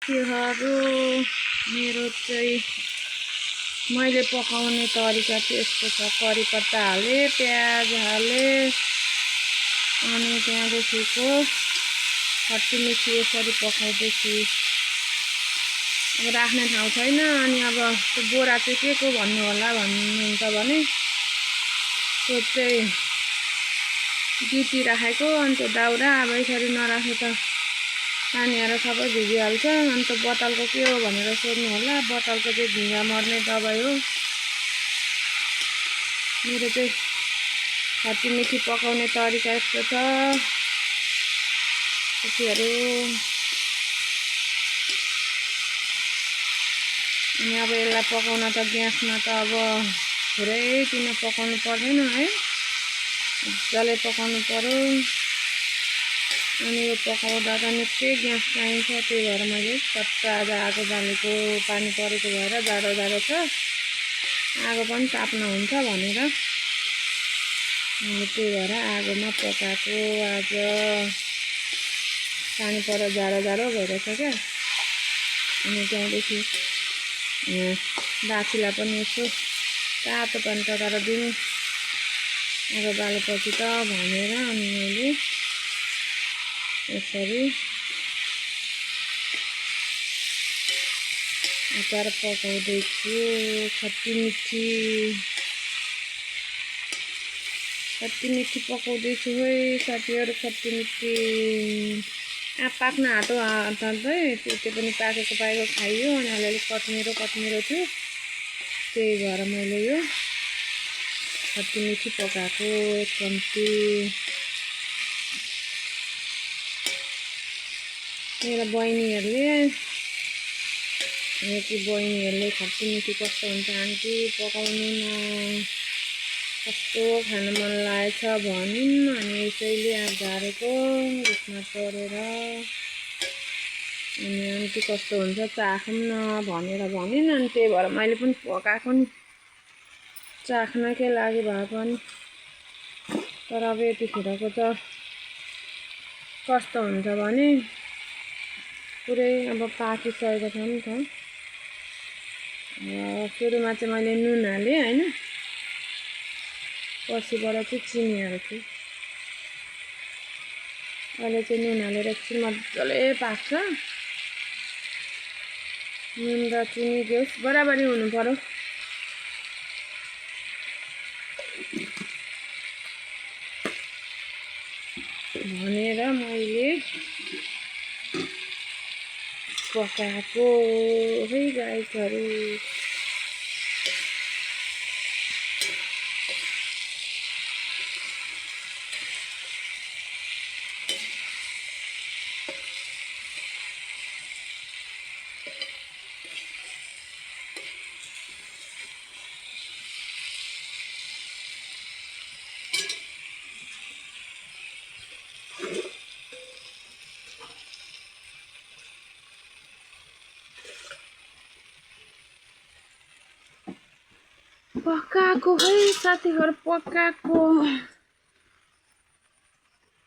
साथीहरू मेरो चाहिँ मैले पकाउने तरिका चाहिँ यस्तो छ। करी पत्ता हाले, प्याज हाले, अनि त्यहाँदेखिको खट्टीमिठी यसरी पकाउँदैछु। अब राख्ने ठाउँ छैन, अनि अब त्यो बोरा चाहिँ के को भन्नु होला भन्नुहुन्छ भने त्यो चाहिँ गिटी राखेको। अनि त्यो दाउरा अब यसरी नराखे त पानी हालेर सबै भिजिहाल्छ। अनि त्यो बोतलको के हो भनेर सोध्नु होला। बोतलको चाहिँ झिँगा मर्ने दबाई हो। मेरो चाहिँ खट्टीमिठी पकाउने तरिका यस्तो छ साथीहरू। अनि अब यसलाई पकाउन त ग्यासमा त अब थोरै किन पकाउनु पर्दैन है, मजाले पकाउनु पर्यो। अनि यो पकाउँदा त निकै ग्यास चाहिन्छ, त्यही भएर मैले चट्ट आज आगो बालेको। पानी परेको भएर जाडो जाडो छ, आगो पनि ताप्न हुन्छ भनेर मैले त्यही भएर आगोमा पकाएको। आज पानी परेर जाडो जाडो भइरहेछ क्या। अनि त्यहाँदेखि बाछीलाई पनि यसो तातो पानी तताएर दिउँ आगो बालेपछि त भनेर अनि मैले यसरी अचार पकाउँदैछु। खट्टीमिठी पकाउँदैछु है साथीहरू। खट्टीमिठी पाक्न आँटो आँट्दै त्यो पनि पाकेको खाइयो। अनि अलिअलि कट्मिरो थियो, त्यही भएर मैले यो खट्टीमिठी पकाएको एक कम्ती। मेरो बहिनीहरूले खट्टीमिठी कस्तो हुन्छ आन्टी पकाउनु न, कस्तो खान मन लागेछ भनिन्। अनि यसैले आज झारेको रुखमा चढेर। अनि आन्टी कस्तो हुन्छ चाखौँ न भनेर भनिन्। अनि त्यही भएर मैले पनि पकाएको नि, चाख्नकै लागि भए पनि। तर अब यतिखेरको त कस्तो हुन्छ भने पुरै अब पाकिसकेको छ नि त। सुरुमा चाहिँ मैले नुन हालेँ होइन, पछिबाट चाहिँ चिनी हाल्छु। अहिले चाहिँ नुन हालेर एकछिन मजाले पाक्छ। नुन र चिनी ग्यास बराबरी हुनु पर्यो। भनेर मैले पकाएको है गाइसहरू। पकाएको है साथीहरू, पकाएको।